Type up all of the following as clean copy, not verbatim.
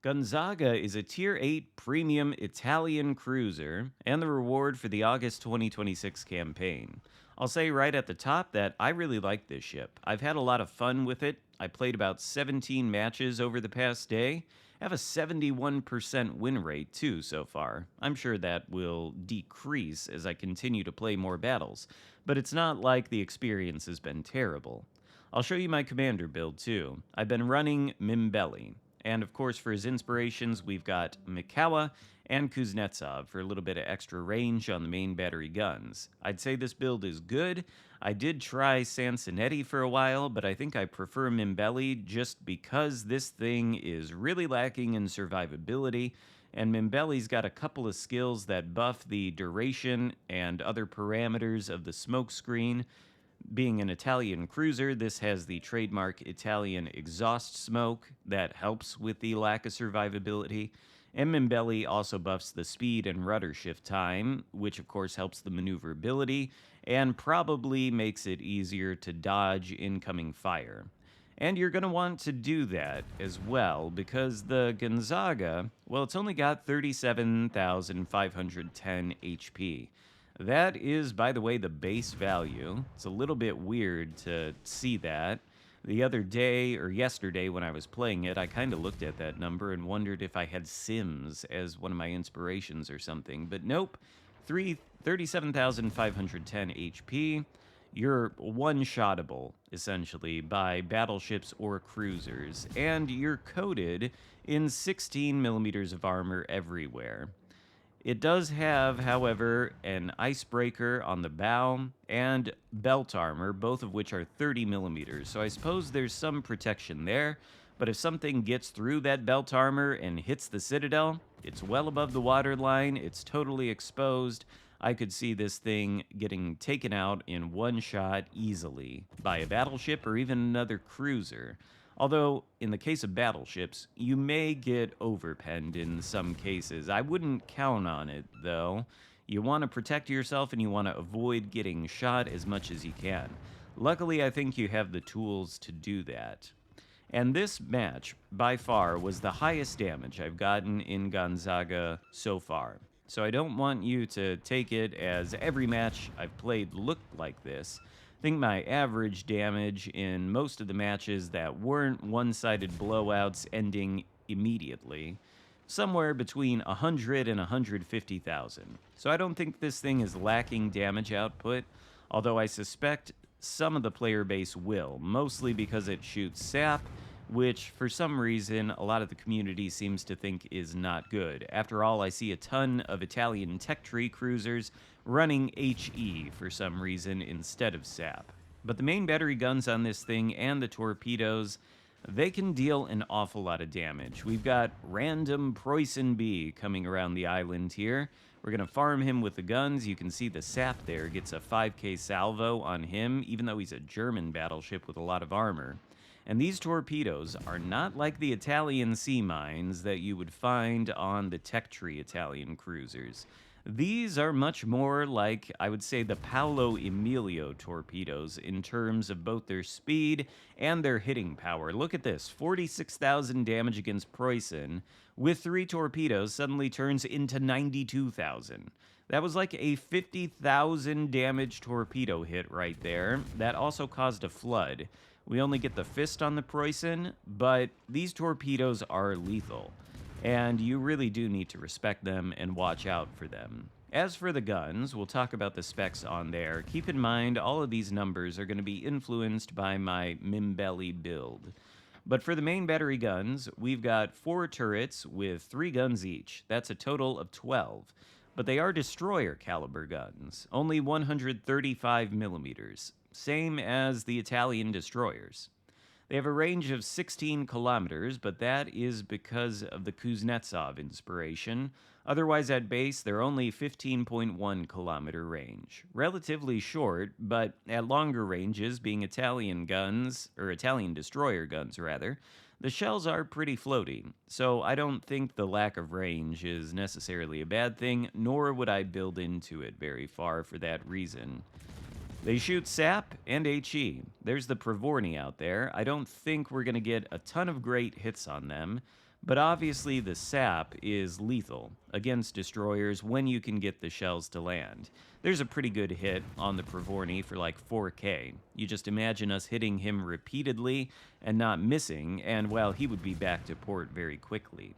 Gonzaga is a Tier 8 Premium Italian cruiser and the reward for the August 2026 campaign. I'll say right at the top that I really like this ship. I've had a lot of fun with it. I played about 17 matches over the past day. I have a 71% win rate too so far. I'm sure that will decrease as I continue to play more battles, but it's not like the experience has been terrible. I'll show you my commander build too. I've been running Mimbelli. And of course, for his inspirations, we've got Mikawa and Kuznetsov for a little bit of extra range on the main battery guns. I'd say this build is good. I did try Sansonetti for a while, but I think I prefer Mimbelli just because this thing is really lacking in survivability, and Mimbelli's got a couple of skills that buff the duration and other parameters of the smoke screen. Being an Italian cruiser, this has the trademark Italian exhaust smoke that helps with the lack of survivability. And Mimbelli also buffs the speed and rudder shift time, which of course helps the maneuverability and probably makes it easier to dodge incoming fire. And you're going to want to do that as well because the Gonzaga, well, it's only got 37,510 HP. That is, by the way, the base value. It's a little bit weird to see that. The other day, or yesterday when I was playing it, I kind of looked at that number and wondered if I had Sims as one of my inspirations or something. But nope, 37,510 HP. You're one-shottable, essentially, by battleships or cruisers. And you're coated in 16 millimeters of armor everywhere. It does have, however, an icebreaker on the bow and belt armor, both of which are 30 millimeters. So I suppose there's some protection there, but if something gets through that belt armor and hits the citadel, it's well above the waterline, it's totally exposed. I could see this thing getting taken out in one shot easily by a battleship or even another cruiser. Although, in the case of battleships, you may get overpenned in some cases. I wouldn't count on it, though. You want to protect yourself and you want to avoid getting shot as much as you can. Luckily, I think you have the tools to do that. And this match, by far, was the highest damage I've gotten in Gonzaga so far. So I don't want you to take it as every match I've played looked like this. I think my average damage in most of the matches that weren't one-sided blowouts ending immediately, somewhere between 100 and 150,000. So I don't think this thing is lacking damage output, although I suspect some of the player base will, mostly because it shoots sap, which for some reason a lot of the community seems to think is not good. After all, I see a ton of Italian tech tree cruisers running HE for some reason instead of sap. But the main battery guns on this thing and the torpedoes, they can deal an awful lot of damage. We've got random Preußen B coming around the island here. We're going to farm him with the guns. You can see the sap there gets a 5k salvo on him, even though he's a German battleship with a lot of armor. And these torpedoes are not like the Italian sea mines that you would find on the tech tree Italian cruisers. These are much more like, I would say, the Paolo Emilio torpedoes in terms of both their speed and their hitting power. Look at this, 46,000 damage against Preußen with 3 torpedoes suddenly turns into 92,000. That was like a 50,000 damage torpedo hit right there. That also caused a flood. We only get the fist on the Preußen, but these torpedoes are lethal, and you really do need to respect them and watch out for them. As for the guns, we'll talk about the specs on there. Keep in mind, all of these numbers are going to be influenced by my Mimbelli build. But for the main battery guns, we've got 4 turrets with 3 guns each. That's a total of 12. But they are destroyer caliber guns, only 135 millimeters. Same as the Italian destroyers. They have a range of 16 kilometers, but that is because of the Kuznetsov inspiration. Otherwise, at base, they're only 15.1 kilometer range. Relatively short, but at longer ranges, being Italian guns, or Italian destroyer guns rather, the shells are pretty floaty. So I don't think the lack of range is necessarily a bad thing, nor would I build into it very far for that reason. They shoot sap and HE. There's the Pravourny out there. I don't think we're going to get a ton of great hits on them, But obviously, the sap is lethal against destroyers when you can get the shells to land. There's a pretty good hit on the Pravourny for like 4K. You just imagine us hitting him repeatedly and not missing, and well, he would be back to port very quickly.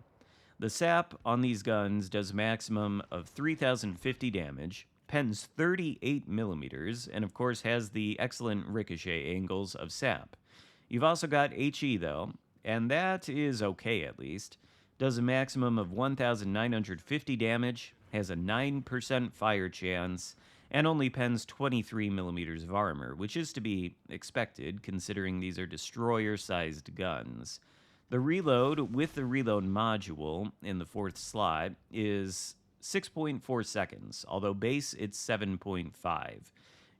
The sap on these guns does a maximum of 3,050 damage, pens 38 millimeters, and of course has the excellent ricochet angles of sap. You've also got HE though, and that is okay at least. Does a maximum of 1,950 damage, has a 9% fire chance, and only pens 23 millimeters of armor, which is to be expected considering these are destroyer-sized guns. The reload with the reload module in the fourth slot is 6.4 seconds, although base it's 7.5.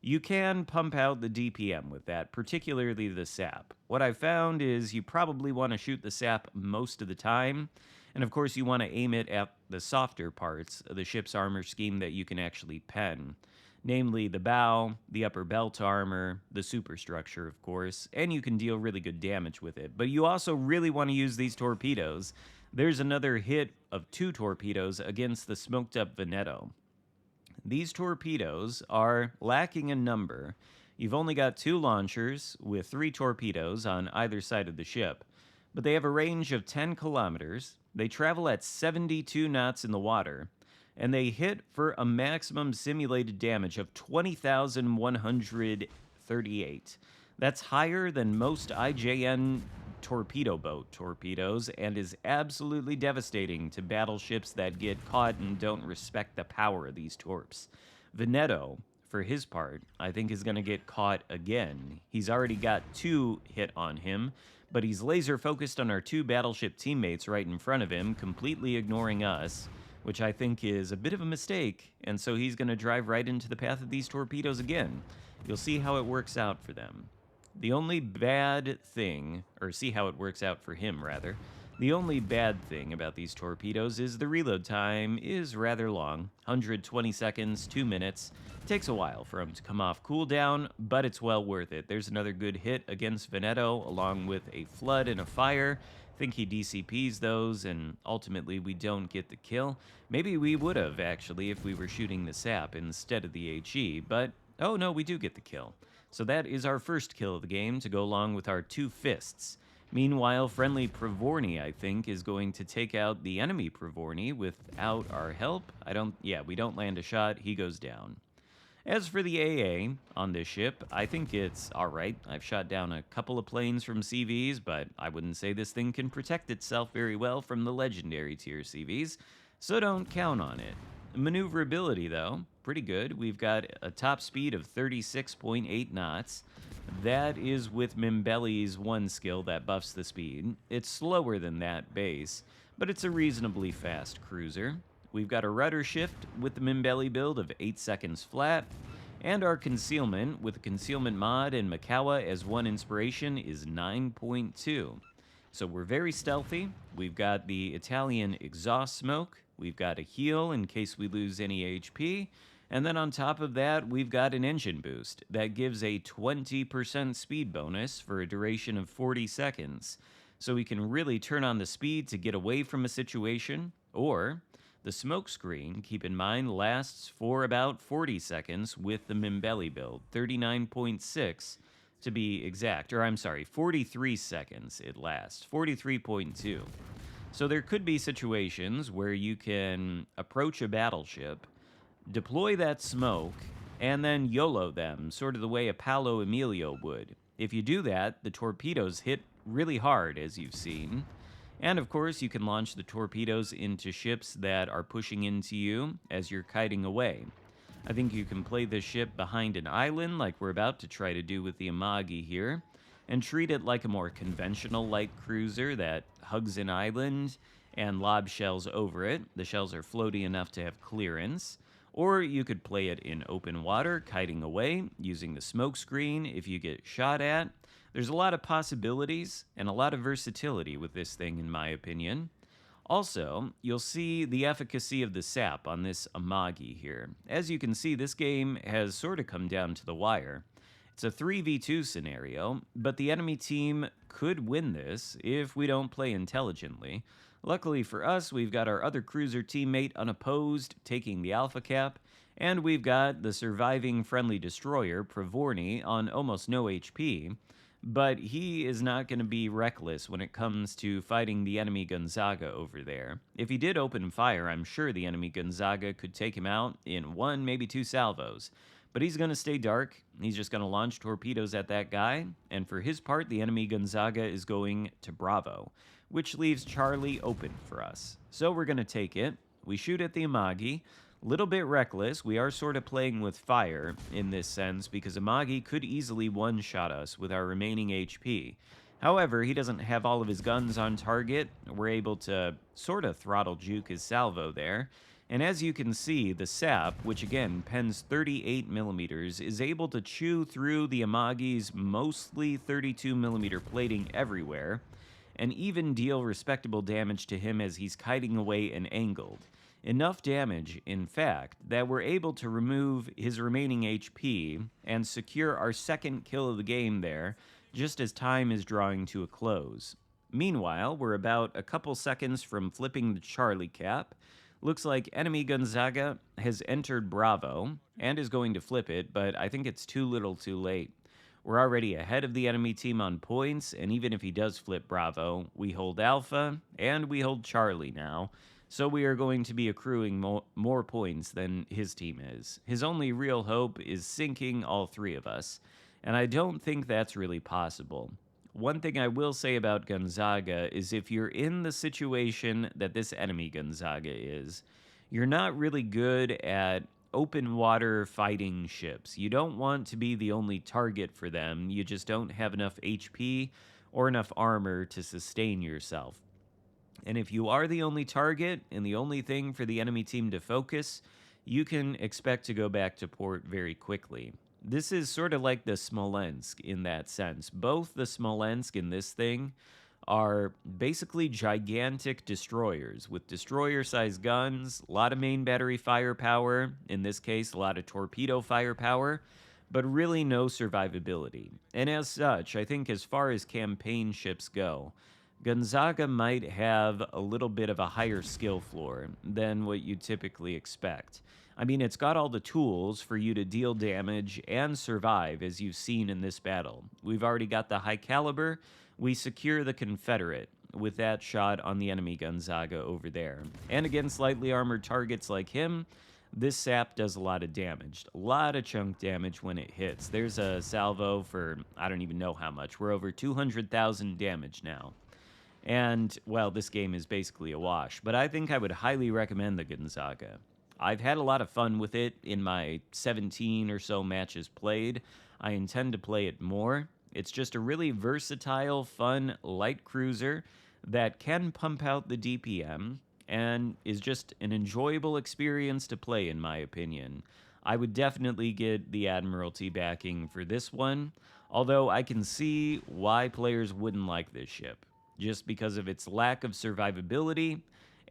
You can pump out the DPM with that, particularly the sap. What I found is you probably want to shoot the sap most of the time, and of course you want to aim it at the softer parts of the ship's armor scheme that you can actually pen. Namely the bow, the upper belt armor, the superstructure, of course, and you can deal really good damage with it. But you also really want to use these torpedoes. There's another hit of 2 torpedoes against the smoked up Veneto. These torpedoes are lacking in number. You've only got 2 launchers with 3 torpedoes on either side of the ship, but they have a range of 10 kilometers. They travel at 72 knots in the water, and they hit for a maximum simulated damage of 20,138. That's higher than most IJN torpedo boat torpedoes and is absolutely devastating to battleships that get caught and don't respect the power of these torps. Veneto, for his part, I think is going to get caught again. He's already got 2 hit on him, but he's laser focused on our 2 battleship teammates right in front of him, completely ignoring us, which I think is a bit of a mistake, and so he's going to drive right into the path of these torpedoes again. You'll see how it works out for them. The only bad thing, or see how it works out for him, rather. The only bad thing about these torpedoes is the reload time is rather long, 120 seconds, 2 minutes. It takes a while for them to come off cooldown, but it's well worth it. There's another good hit against Veneto, along with a flood and a fire. I think he DCPs those, and ultimately we don't get the kill. Maybe we would have, actually, if we were shooting the sap instead of the HE, but oh no, we do get the kill. So that is our first kill of the game to go along with our 2 fists. Meanwhile, friendly Pravourny, I think, is going to take out the enemy Pravourny without our help. We don't land a shot, he goes down. As for the AA on this ship, I think it's alright. I've shot down a couple of planes from CVs, but I wouldn't say this thing can protect itself very well from the legendary tier CVs, so don't count on it. Maneuverability, though, pretty good. We've got a top speed of 36.8 knots. That is with Mimbelli's 1 skill that buffs the speed. It's slower than that base, but it's a reasonably fast cruiser. We've got a rudder shift with the Mimbelli build of 8 seconds flat, and our concealment with the concealment mod and Makawa as 1 inspiration is 9.2. So we're very stealthy. We've got the Italian exhaust smoke. We've got a heal in case we lose any HP. And then on top of that, we've got an engine boost that gives a 20% speed bonus for a duration of 40 seconds. So we can really turn on the speed to get away from a situation. Or the smoke screen, keep in mind, lasts for about 40 seconds with the Mimbelli build, 39.6 to be exact. Or I'm sorry, 43 seconds it lasts, 43.2. So there could be situations where you can approach a battleship, deploy that smoke, and then YOLO them, sort of the way a Paolo Emilio would. If you do that, the torpedoes hit really hard, as you've seen. And of course, you can launch the torpedoes into ships that are pushing into you as you're kiting away. I think you can play this ship behind an island, like we're about to try to do with the Amagi here, and treat it like a more conventional light cruiser that hugs an island and lob shells over it. The shells are floaty enough to have clearance. Or you could play it in open water, kiting away, using the smoke screen if you get shot at. There's a lot of possibilities and a lot of versatility with this thing, in my opinion. Also, you'll see the efficacy of the sap on this Amagi here. As you can see, this game has sort of come down to the wire. It's a 3v2 scenario, but the enemy team could win this if we don't play intelligently. Luckily for us, we've got our other cruiser teammate unopposed, taking the Alpha Cap, and we've got the surviving friendly destroyer, Pravorny, on almost no HP, but he is not going to be reckless when it comes to fighting the enemy Gonzaga over there. If he did open fire, I'm sure the enemy Gonzaga could take him out in one, maybe two salvos. But he's going to stay dark. He's just going to launch torpedoes at that guy. And for his part, the enemy Gonzaga is going to Bravo, which leaves Charlie open for us. So we're going to take it. We shoot at the Amagi. Little bit reckless. We are sort of playing with fire in this sense because Amagi could easily one-shot us with our remaining HP. However, he doesn't have all of his guns on target. We're able to sort of throttle juke his salvo there. And as you can see, the sap, which again pens 38 millimeters, is able to chew through the Amagi's mostly 32 millimeter plating everywhere, and even deal respectable damage to him as he's kiting away and angled. Enough damage, in fact, that we're able to remove his remaining HP and secure our second kill of the game there, just as time is drawing to a close. Meanwhile, we're about a couple seconds from flipping the Charlie cap. Looks like enemy Gonzaga has entered Bravo and is going to flip it, but I think it's too little too late. We're already ahead of the enemy team on points, and even if he does flip Bravo, we hold Alpha and we hold Charlie now, so we are going to be accruing more points than his team is. His only real hope is sinking all three of us, and I don't think that's really possible. One thing I will say about Gonzaga is if you're in the situation that this enemy Gonzaga is, you're not really good at open water fighting ships. You don't want to be the only target for them. You just don't have enough HP or enough armor to sustain yourself. And if you are the only target and the only thing for the enemy team to focus, you can expect to go back to port very quickly. This is sort of like the Smolensk in that sense. Both the Smolensk and this thing are basically gigantic destroyers with destroyer-sized guns, a lot of main battery firepower, in this case, a lot of torpedo firepower, but really no survivability. And as such, I think as far as campaign ships go, Gonzaga might have a little bit of a higher skill floor than what you typically expect. I mean, it's got all the tools for you to deal damage and survive, as you've seen in this battle. We've already got the high caliber. We secure the Confederate with that shot on the enemy Gonzaga over there. And against lightly armored targets like him, this sap does a lot of damage. A lot of chunk damage when it hits. There's a salvo for, I don't even know how much. We're over 200,000 damage now. And, well, this game is basically a wash. But I think I would highly recommend the Gonzaga. I've had a lot of fun with it in my 17 or so matches played. I intend to play it more. It's just a really versatile, fun, light cruiser that can pump out the DPM and is just an enjoyable experience to play, in my opinion. I would definitely get the Admiralty backing for this one, although I can see why players wouldn't like this ship, just because of its lack of survivability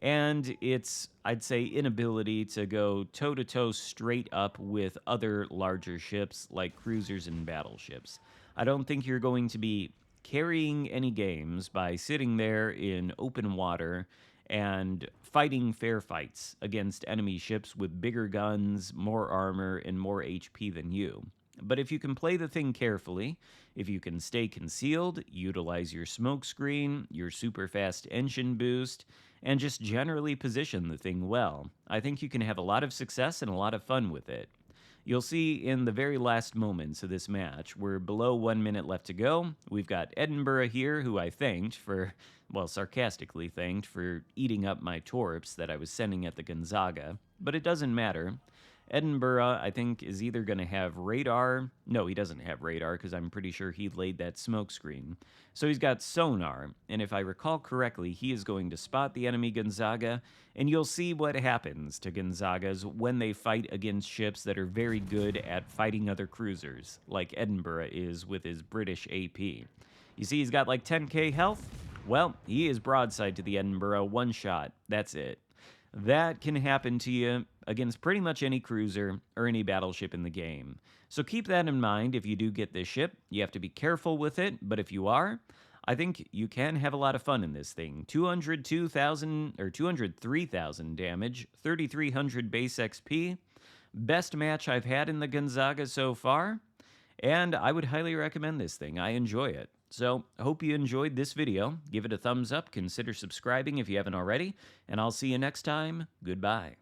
and its, I'd say, inability to go toe-to-toe straight up with other larger ships like cruisers and battleships. I don't think you're going to be carrying any games by sitting there in open water and fighting fair fights against enemy ships with bigger guns, more armor, and more HP than you. But if you can play the thing carefully, if you can stay concealed, utilize your smoke screen, your super fast engine boost, and just generally position the thing well, I think you can have a lot of success and a lot of fun with it. You'll see in the very last moments of this match, we're below 1 minute left to go. We've got Edinburgh here, who I thanked for, well, sarcastically thanked for eating up my torps that I was sending at the Gonzaga, but it doesn't matter. Edinburgh, I think, is either going to have radar. No, he doesn't have radar because I'm pretty sure he laid that smoke screen. So he's got sonar, and if I recall correctly, he is going to spot the enemy Gonzaga, and you'll see what happens to Gonzagas when they fight against ships that are very good at fighting other cruisers, like Edinburgh is with his British AP. You see he's got like 10k health? Well, he is broadside to the Edinburgh, one shot. That's it. That can happen to you against pretty much any cruiser or any battleship in the game. So keep that in mind if you do get this ship. You have to be careful with it, but if you are, I think you can have a lot of fun in this thing. 202,000 or 203,000 damage, 3,300 base XP. Best match I've had in the Gonzaga so far, and I would highly recommend this thing. I enjoy it. So, hope you enjoyed this video. Give it a thumbs up, consider subscribing if you haven't already, and I'll see you next time. Goodbye.